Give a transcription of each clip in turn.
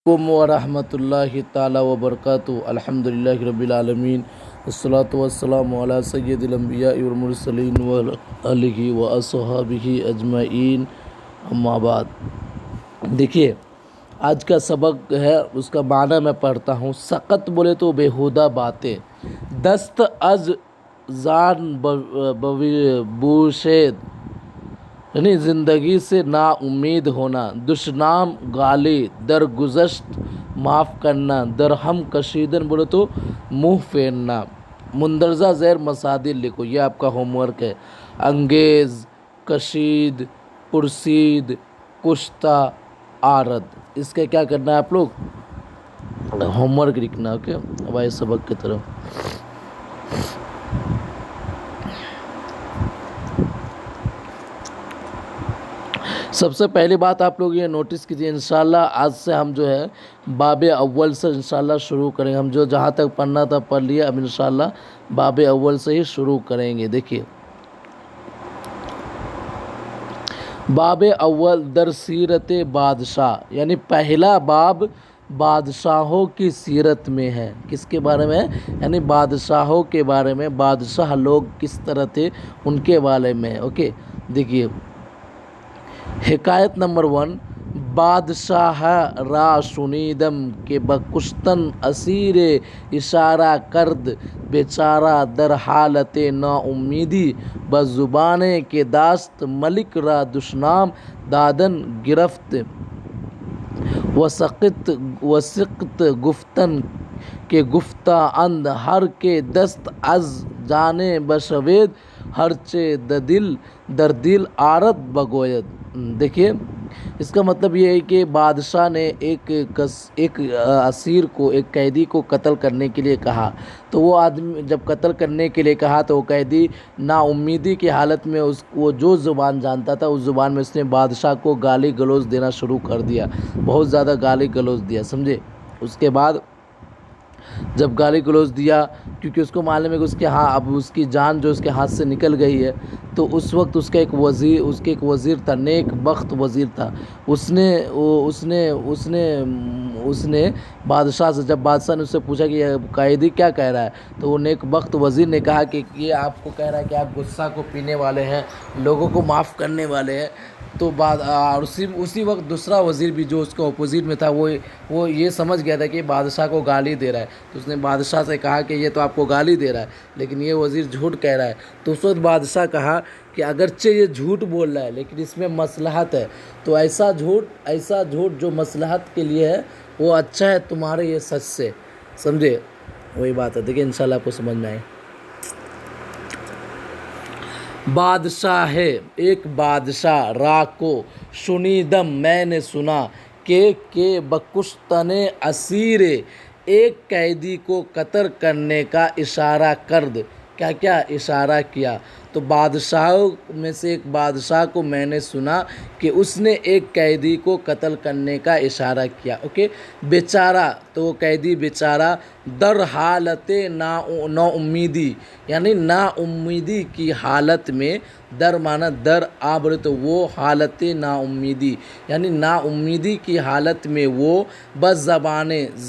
ورحمۃ اللہ تعالی وبرکاتہ الحمدللہ رب العالمین والصلاة والسلام علی سید الانبیاء والمرسلین وآلہ واصحابہ اجمعین اما بعد۔ دیکھیے آج کا سبق ہے، اس کا معنی میں پڑھتا ہوں۔ سقط بولے تو بیہودہ باتیں، دست از زان بوشید یعنی زندگی سے نا امید ہونا، دشنام گالی، درگزشت معاف کرنا، درہم کشیدن بولے تو منہ پھیرنا۔ مندرجہ ذیل مصادر لکھو، یہ آپ کا ہوم ورک ہے۔ انگیز، کشید، پرسید، کشتہ، عارض، اس کا کیا کرنا ہے آپ لوگ؟ ہوم ورک لکھنا۔ اوکے، اب آئے سبق کی طرف۔ سب سے پہلی بات آپ لوگ یہ نوٹس کیجیے، انشاءاللہ آج سے ہم جو ہے باب اول سے انشاءاللہ شروع کریں گے۔ ہم جو جہاں تک پڑھنا تھا پڑھ لیا، اب انشاءاللہ باب اول سے ہی شروع کریں گے۔ دیکھیے باب اول در سیرت بادشاہ، یعنی پہلا باب بادشاہوں کی سیرت میں ہے۔ کس کے بارے میں؟ یعنی بادشاہوں کے بارے میں، بادشاہ لوگ کس طرح تھے ان کے بارے میں۔ اوکے، دیکھیے حکایت نمبر 1، بادشاہ را شنیدم کہ بکشتن اسیر اشارہ کرد بیچارہ در حالت نا امیدی بزبان کے داشت ملک را دشنام دادن گرفت وسقط گفتن کہ گفتہ اند ہر کے دست از جانے بشوید ہرچے در دل آرد بگوید۔ دیکھیے اس کا مطلب یہ ہے کہ بادشاہ نے ایک اسیر کو، ایک قیدی کو قتل کرنے کے لیے کہا، تو وہ آدمی جب قتل کرنے کے لیے کہا تو وہ قیدی نا امیدی کی حالت میں وہ جو زبان جانتا تھا اس زبان میں اس نے بادشاہ کو گالی گلوچ دینا شروع کر دیا، بہت زیادہ گالی گلوچ دیا، سمجھے۔ اس کے بعد جب گالی گلوچ دیا، کیونکہ اس کو معلوم ہے کہ اس کے اب اس کی جان جو اس کے ہاتھ سے نکل گئی ہے، تو اس وقت اس کا ایک وزیر تھا، نیک بخت وزیر تھا، اس نے بادشاہ سے، جب بادشاہ نے اس سے پوچھا کہ یہ قیدی کیا کہہ رہا ہے، تو وہ نیک بخت وزیر نے کہا کہ یہ آپ کو کہہ رہا ہے کہ آپ غصہ کو پینے والے ہیں، لوگوں کو معاف کرنے والے ہیں۔ تو اسی وقت دوسرا وزیر بھی جو اس کا اپوزٹ میں تھا، وہ یہ سمجھ گیا تھا کہ بادشاہ کو گالی دے رہا ہے، تو اس نے بادشاہ سے کہا کہ یہ تو آپ کو گالی دے رہا ہے لیکن یہ وزیر جھوٹ کہہ رہا ہے۔ تو اس وقت بادشاہ کہا کہ اگرچہ یہ جھوٹ بول رہا ہے لیکن اس میں مصلحت ہے، تو ایسا جھوٹ جو مصلحت کے لیے ہے وہ اچھا ہے تمہارے یہ سچ سے، سمجھے۔ وہی بات ہے، دیکھیں انشاءاللہ آپ کو سمجھ میں آئے۔ بادشاہ ہے، ایک بادشاہ، را کو شنیدم میں نے سنا، کہ بکشتن اسیر ایک قیدی کو قتل کرنے کا اشارہ کرد، کیا اشارہ کیا؟ تو بادشاہوں میں سے ایک بادشاہ کو میں نے سنا کہ اس نے ایک قیدی کو قتل کرنے کا اشارہ کیا۔ اوکے، بیچارہ، تو وہ قیدی بیچارہ، در حالت نا امیدی یعنی نا امیدی کی حالت میں، در معنی در، بولے تو وہ، حالت نا امیدی یعنی نا امیدی کی حالت میں وہ، بس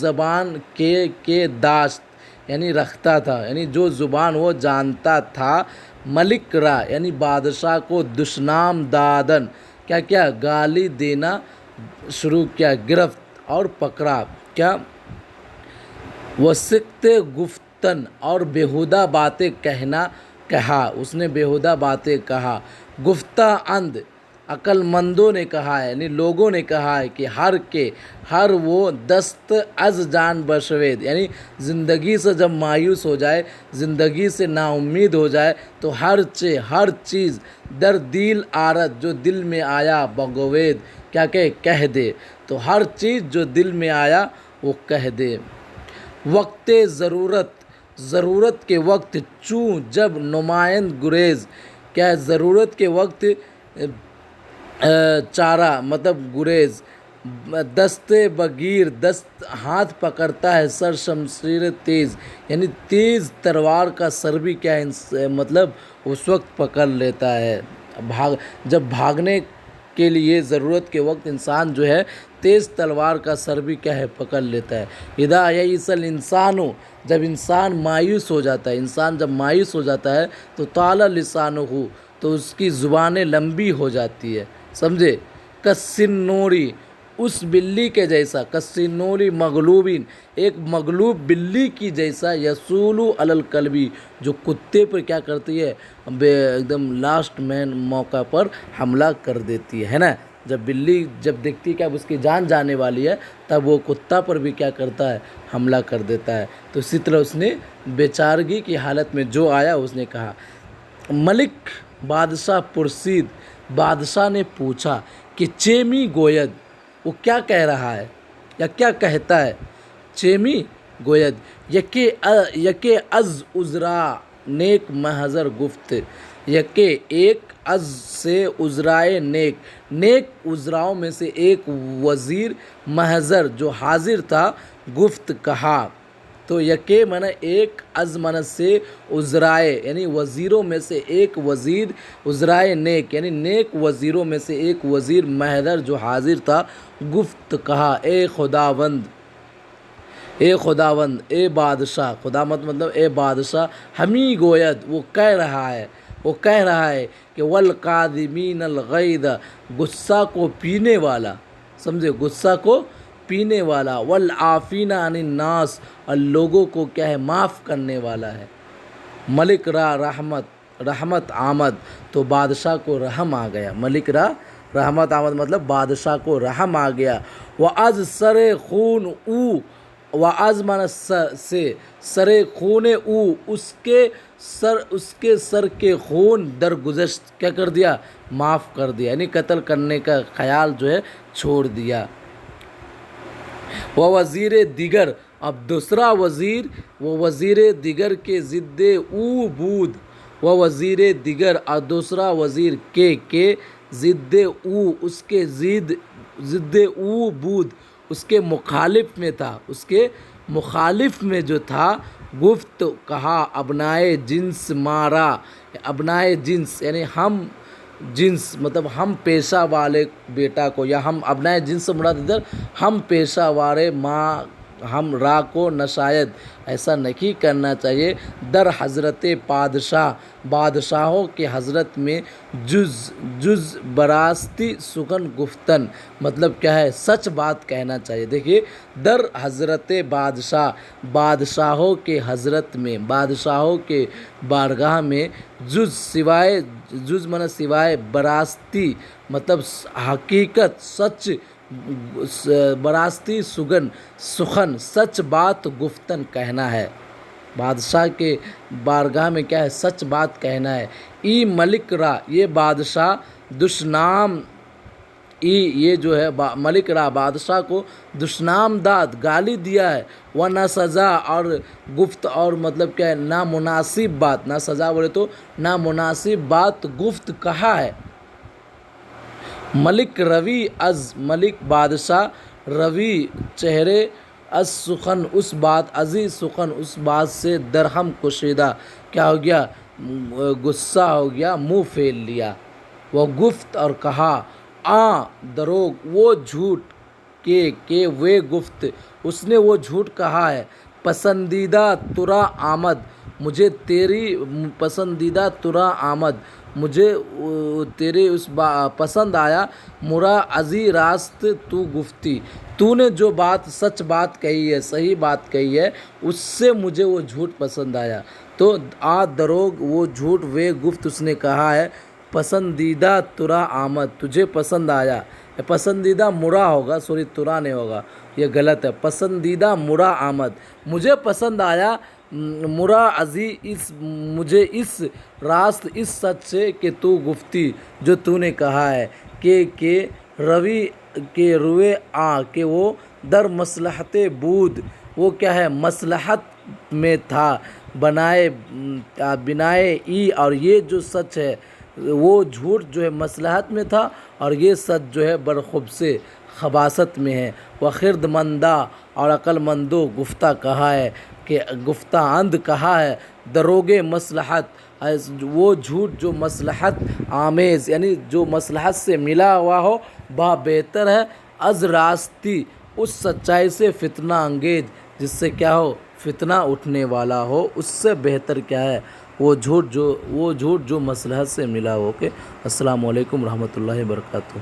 زبان کے داشت یعنی رکھتا تھا، یعنی جو زبان وہ جانتا تھا، ملک را یعنی بادشاہ کو، دشنام دادن کیا گالی دینا شروع کیا، گرفت اور پکڑا، کیا وسقط گفتن اور بیہودہ باتیں کہا، اس نے بیہودہ باتیں کہا، گفتہ اند عقل مندوں نے کہا ہے، یعنی لوگوں نے کہا ہے کہ ہر وہ دست از جان بشوید یعنی زندگی سے جب مایوس ہو جائے، زندگی سے نا امید ہو جائے تو ہر چیز در دل آرد جو دل میں آیا، بگوید کہہ دے، تو ہر چیز جو دل میں آیا وہ کہہ دے۔ وقت ضرورت کے وقت چوں جب نمائند گریز، کیا ضرورت کے وقت چارہ مطلب گریز، دست بگیر دست ہاتھ پکڑتا ہے، سر شمشیر تیز یعنی تیز تلوار کا سر بھی کیا ہے مطلب اس وقت پکڑ لیتا ہے۔ جب بھاگنے کے لیے ضرورت کے وقت انسان جو ہے تیز تلوار کا سر بھی کیا ہے پکڑ لیتا ہے۔ اذا یئس الانسان، جب انسان مایوس ہو جاتا ہے، انسان جب مایوس ہو جاتا ہے تو طال لسانہ، تو اس کی زبانیں لمبی ہو جاتی ہے، سمجھے؟ کسنوری، اس بلی کے جیسا، کسنوری مغلوبین، ایک مغلوب بلی کی جیسا، یسولو علی الکلبی، جو کتے پر کیا کرتی ہے، ایک دم لاسٹ مین موقع پر حملہ کر دیتی ہے نا۔ جب بلی جب دیکھتی ہے کہ اب اس کی جان جانے والی ہے، تب وہ کتا پر بھی کیا کرتا ہے، حملہ کر دیتا ہے۔ تو اسی طرح اس نے بیچارگی کی حالت میں جو آیا اس نے کہا۔ ملک بادشاہ پرسید، بادشاہ نے پوچھا کہ چیمی گوید، وہ کیا کہہ رہا ہے یا کیا کہتا ہے؟ چیمی گوید یکے از عذرا نیک محضر گفت، یکے ایک از سے عذرائے نیک، نیک عذراؤں میں سے ایک وزیر محضر جو حاضر تھا، گفت کہا۔ تو یکے معنی ایک، از معنی سے، عذرائے یعنی وزیروں میں سے ایک وزیر، عذرائے نیک یعنی نیک وزیروں میں سے ایک وزیر محضر جو حاضر تھا، گفت کہا، اے خداوند، اے خداوند، اے بادشاہ، خداوند مطلب اے بادشاہ، ہمیں گوید، وہ کہہ رہا ہے، وہ کہہ رہا ہے کہ والکاظمین الغیظ، غصہ کو پینے والا، سمجھے، غصہ کو پینے والا، والعافین عن الناس، اور لوگوں کو کیا ہے، معاف کرنے والا ہے۔ ملک را رحمت آمد، تو بادشاہ کو رحم آ گیا، ملک را رحمت آمد مطلب بادشاہ کو رحم آ گیا۔ وَأَز سر خون او، وَأَز معنی سے، سر خون او، اس کے سر کے خون درگزشت کیا کر دیا، معاف کر دیا، یعنی قتل کرنے کا خیال جو ہے چھوڑ دیا۔ وہ وزیر دیگر، اب دوسرا وزیر، وہ وزیر دیگر کے ضد او بود، وہ وزیر دیگر اور دوسرا وزیر کے ضد او، اس کے ضد او بود، اس کے مخالف میں تھا، اس کے مخالف میں جو تھا، گفت کہا، ابنائے جنس مارا، ابنائے جنس یعنی ہم جنس مطلب ہم پیشہ والے بیٹا کو، یا ہم ابنائے جنس سے مراد ادھر ہم پیشہ والے ماں ہم را کو نشاید، ایسا نہیں کرنا چاہیے، در حضرت پادشاہ، بادشاہوں کے حضرت میں، جز براستی سخن گفتن، مطلب کیا ہے، سچ بات کہنا چاہیے۔ دیکھیے، در حضرت بادشاہ، بادشاہوں کے حضرت میں، بادشاہوں کے بارگاہ میں، جز معنی سوائے، براستی مطلب حقیقت، سچ، براستی سخن سچ بات گفتن کہنا ہے، بادشاہ کے بارگاہ میں کیا ہے، سچ بات کہنا ہے۔ ای ملک را، یہ بادشاہ دشنام، یہ جو ہے ملک را بادشاہ کو دشنام داد، گالی دیا ہے، و نہ سزا، اور گفت اور مطلب کیا ہے، نامناسب بات، نہ سزا بولے تو نامناسب بات گفت کہا ہے۔ ملک روی از، ملک بادشاہ، روی چہرے، از سخن اس بات، ازی سخن اس بات سے، درہم کشیدہ کیا ہو گیا، غصہ ہو گیا، منہ پھیر لیا۔ وہ گفت اور کہا، دروغ، وہ جھوٹ، کہ وہ گفت، اس نے وہ جھوٹ کہا ہے، پسندیدہ ترا آمد، مجھے تیری پسندیدہ ترا آمد، مجھے تیرے اس پسند آیا، مرا ازی راست تو گفتی، تو نے جو بات سچ بات کہی ہے، صحیح بات کہی ہے، اس سے مجھے وہ جھوٹ پسند آیا۔ تو دروغ، وہ جھوٹ، وہ گفت، اس نے کہا ہے، پسندیدہ ترا آمد، تجھے پسند آیا، پسندیدہ مرا ہوگا، سوری ترا نہیں ہوگا، یہ غلط ہے، پسندیدہ مرا آمد، مجھے پسند آیا، مرا ازی، مجھے اس راست، اس سچ سے، کہ تو گفتی، جو تو نے کہا ہے، کہ روی، کہ روئے کہ وہ در مصلحت بود، وہ کیا ہے، مصلحت میں تھا، بنائے ای، اور یہ جو سچ ہے، وہ جھوٹ جو ہے مصلحت میں تھا، اور یہ سچ جو ہے برخب سے خباثت میں ہے۔ وہ خرد مندہ، اور عقل مندوں گفتہ کہا ہے، کہ گفتہ اند کہا ہے، دروغ مصلحت، وہ جھوٹ جو مصلحت آمیز، یعنی جو مصلحت سے ملا ہوا ہو، بہتر ہے، از راستی اس سچائی سے فتنہ انگیز جس سے کیا ہو فتنہ اٹھنے والا ہو، اس سے بہتر کیا ہے وہ جھوٹ جو مصلحت سے ملا ہو۔ السلام علیکم ورحمۃ اللہ وبرکاتہ۔